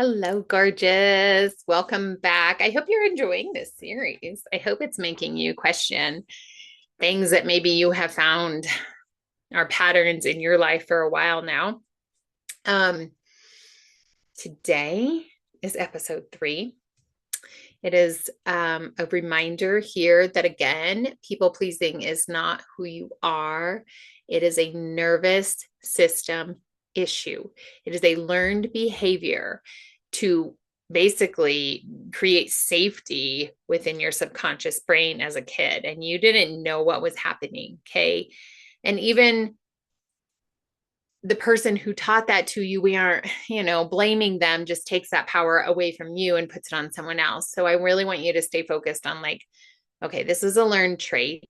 Hello, gorgeous. Welcome back. I hope you're enjoying this series. I hope it's making you question things that maybe you have found are patterns in your life for a while now. Um, Today is episode 3. It is a reminder here that, again, people pleasing is not who you are. It is a nervous system issue. It is a learned behavior to basically create safety within your subconscious brain as a kid. And you didn't know what was happening. Okay. And even the person who taught that to you, we aren't, blaming them, just takes that power away from you and puts it on someone else. So I really want you to stay focused on, like, okay, this is a learned trait.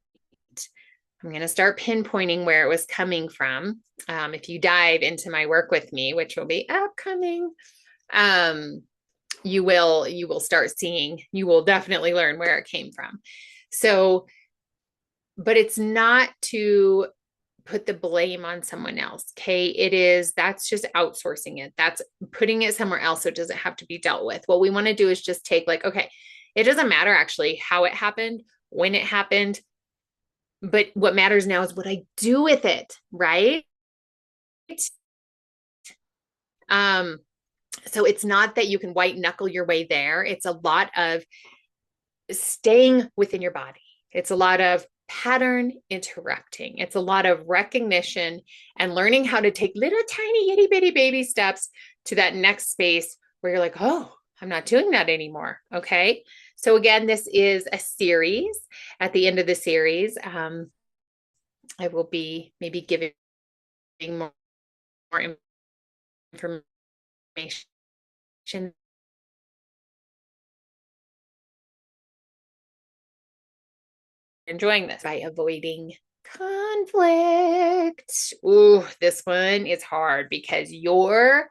I'm going to start pinpointing where it was coming from. If you dive into my work with me, which will be upcoming, you will start seeing, you will definitely learn where it came from. So, but it's not to put the blame on someone else. Okay. That's just outsourcing it. That's putting it somewhere else so it doesn't have to be dealt with. What we want to do is just take, like, okay, it doesn't matter actually how it happened, when it happened, but what matters now is what I do with it. Right. Um, so it's not that you can white knuckle your way there. It's a lot of staying within your body. It's a lot of pattern interrupting. It's a lot of recognition and learning how to take little tiny itty bitty baby steps to that next space where you're like, oh, I'm not doing that anymore. Okay. So again, this is a series. At the end of the series, I will be maybe giving more information enjoying this by avoiding conflict. Ooh, this one is hard because your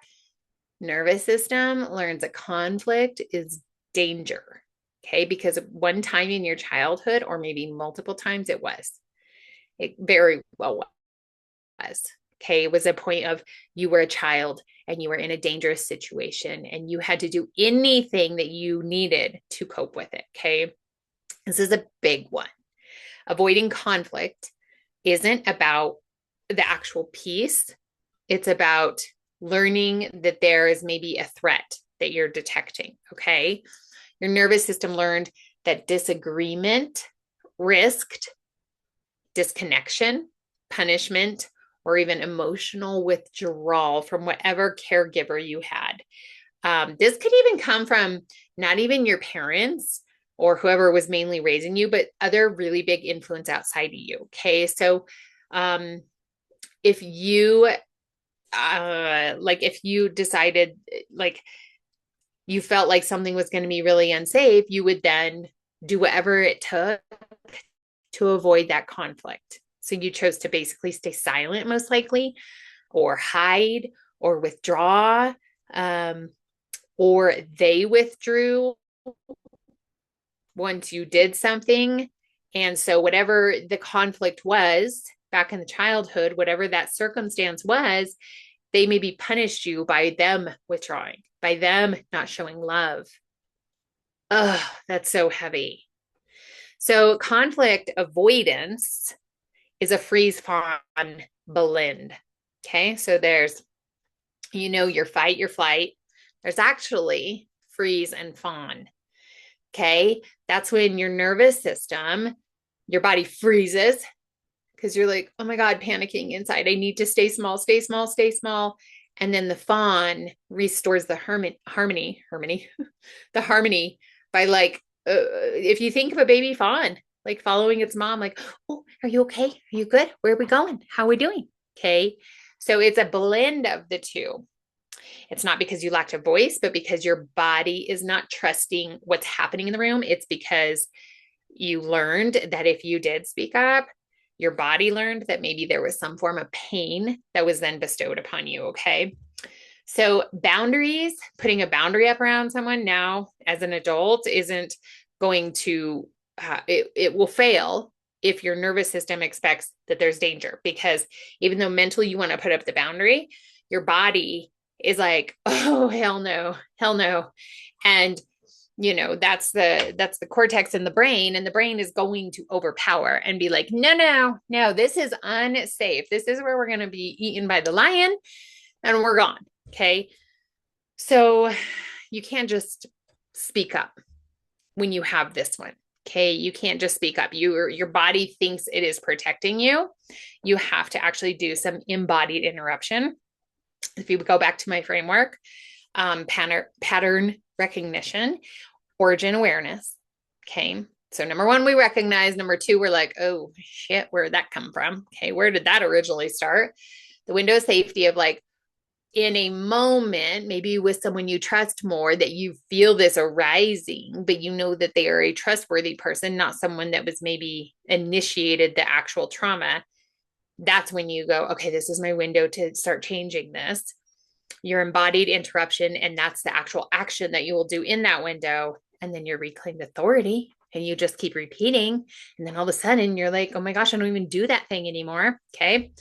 nervous system learns that conflict is danger. Okay, because one time in your childhood, or maybe multiple times, it very well was. Okay, it was a point of you were a child and you were in a dangerous situation and you had to do anything that you needed to cope with it. Okay, this is a big one. Avoiding conflict isn't about the actual piece, it's about learning that there is maybe a threat that you're detecting. Okay. Your nervous system learned that disagreement risked disconnection, punishment, or even emotional withdrawal from whatever caregiver you had. This could even come from not even your parents or whoever was mainly raising you, but other really big influence outside of you. Okay. So, if you, if you decided, like, you felt like something was going to be really unsafe, you would then do whatever it took to avoid that conflict. So you chose to basically stay silent, most likely, or hide or withdraw, or they withdrew once you did something. And so, whatever the conflict was back in the childhood, whatever that circumstance was, they maybe punished you by them withdrawing, by them not showing love. Ugh, that's so heavy. So, conflict avoidance is a freeze, fawn, blend. Okay. So, there's, your fight, your flight. There's actually freeze and fawn. Okay. That's when your nervous system, your body freezes because you're like, oh my God, panicking inside. I need to stay small, stay small, stay small. And then the fawn restores the harmony, the harmony by, like, if you think of a baby fawn, like following its mom, like, oh, are you okay? Are you good? Where are we going? How are we doing? Okay. So it's a blend of the two. It's not because you lacked a voice, but because your body is not trusting what's happening in the room. It's because you learned that if you did speak up, your body learned that maybe there was some form of pain that was then bestowed upon you. Okay. So, boundaries, putting a boundary up around someone now as an adult isn't going to, it will fail if your nervous system expects that there's danger, because even though mentally you want to put up the boundary, your body is like, oh, hell no, hell no. And that's the cortex in the brain, and the brain is going to overpower and be like, no, no, no, this is unsafe. This is where we're going to be eaten by the lion, and we're gone. Okay. So you can't just speak up when you have this one. Okay. You can't just speak up. Your body thinks it is protecting you. You have to actually do some embodied interruption. If you go back to my framework, pattern recognition, origin awareness. Okay. So number one, we recognize. Number two, we're like, oh shit, where did that come from? Okay. Where did that originally start? The window of safety of like, in a moment, maybe with someone you trust more, that you feel this arising, but you know that they are a trustworthy person, not someone that was maybe initiated the actual trauma. That's when you go, okay, this is my window to start changing this. Your embodied interruption, and that's the actual action that you will do in that window. And then your reclaimed authority, and you just keep repeating. And then all of a sudden you're like, oh my gosh, I don't even do that thing anymore. Okay.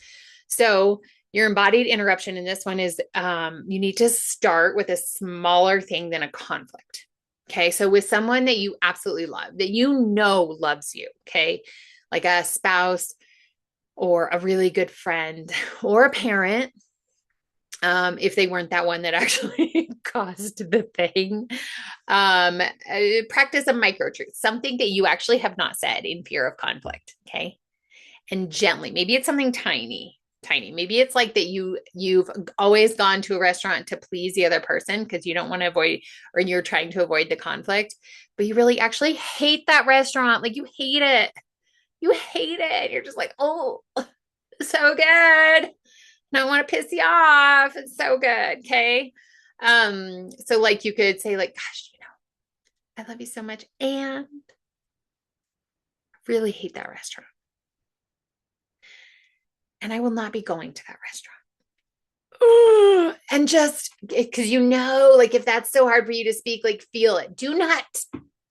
So your embodied interruption in this one is you need to start with a smaller thing than a conflict. Okay. So with someone that you absolutely love, that loves you, okay, like a spouse or a really good friend or a parent, if they weren't that one that actually caused the thing, practice a micro truth, something that you actually have not said in fear of conflict. Okay. And gently, maybe it's something tiny. Maybe it's like that you've always gone to a restaurant to please the other person because you don't want to avoid, or you're trying to avoid the conflict, but you really actually hate that restaurant. Like you hate it. You hate it. You're just like, oh, so good. I don't want to piss you off. It's so good. Okay. So like you could say like, gosh, I love you so much. And I really hate that restaurant. And I will not be going to that restaurant. And just because like if that's so hard for you to speak, like feel it. Do not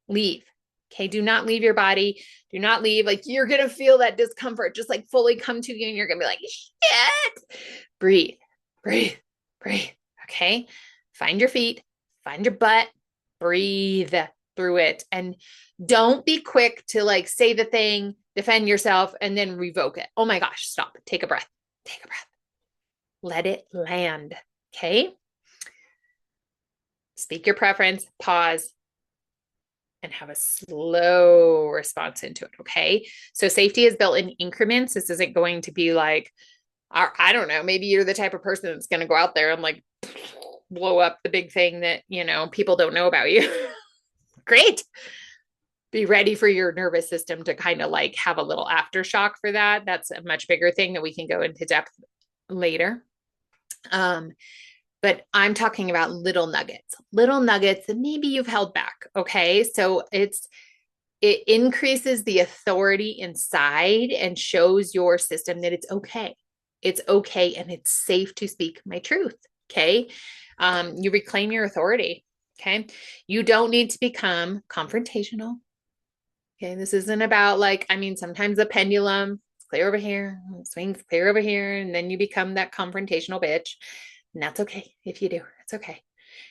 leave. Okay. Do not leave your body. Do not leave. Like you're going to feel that discomfort just like fully come to you, and you're going to be like, shit. Breathe, breathe, breathe. Okay. Find your feet, find your butt, breathe through it. And don't be quick to like say the thing, defend yourself, and then revoke it. Oh my gosh, stop. Take a breath. Take a breath. Let it land. Okay. Speak your preference, pause, and have a slow response into it. Okay. So safety is built in increments. This isn't going to be like, I don't know, maybe you're the type of person that's going to go out there and like blow up the big thing that, people don't know about you. Great. Be ready for your nervous system to kind of like have a little aftershock for that. That's a much bigger thing that we can go into depth later. But I'm talking about little nuggets that maybe you've held back. Okay. So it increases the authority inside and shows your system that it's okay. It's okay. And it's safe to speak my truth. Okay. You reclaim your authority. Okay. You don't need to become confrontational. Okay. This isn't about like, sometimes the pendulum clear over here, swings clear over here, and then you become that confrontational bitch. And that's okay if you do. It's okay.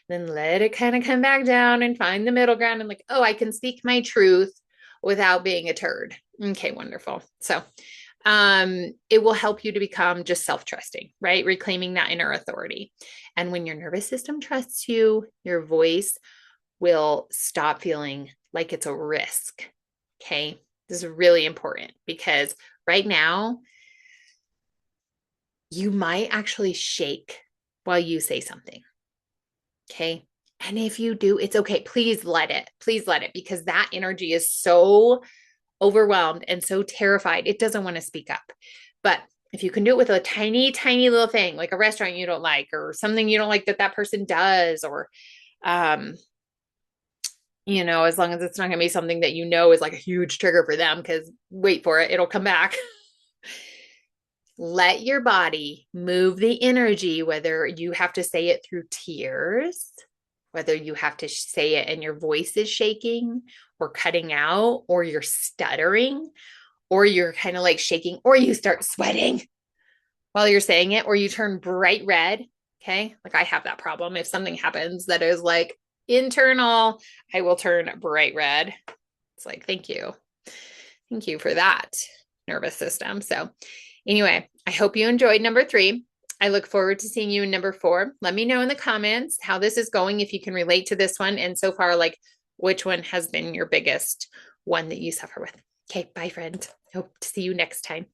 Then let it kind of come back down and find the middle ground and like, oh, I can speak my truth without being a turd. Okay, wonderful. So it will help you to become just self-trusting, right? Reclaiming that inner authority. And when your nervous system trusts you, your voice will stop feeling like it's a risk. Okay. This is really important because right now, you might actually shake while you say something. Okay. And if you do, it's okay. Please let it because that energy is so overwhelmed and so terrified. It doesn't want to speak up. But if you can do it with a tiny, tiny little thing, like a restaurant you don't like, or something you don't like that person does, or, as long as it's not going to be something that is like a huge trigger for them, because wait for it, it'll come back. Let your body move the energy, whether you have to say it through tears, whether you have to say it and your voice is shaking or cutting out, or you're stuttering, or you're kind of like shaking, or you start sweating while you're saying it, or you turn bright red. Okay. Like I have that problem. If something happens that is like internal, I will turn bright red. It's like, thank you. Thank you for that nervous system. So, anyway, I hope you enjoyed number 3. I look forward to seeing you in number 4. Let me know in the comments how this is going, if you can relate to this one. And so far, like which one has been your biggest one that you suffer with. Okay. Bye, friend. Hope to see you next time.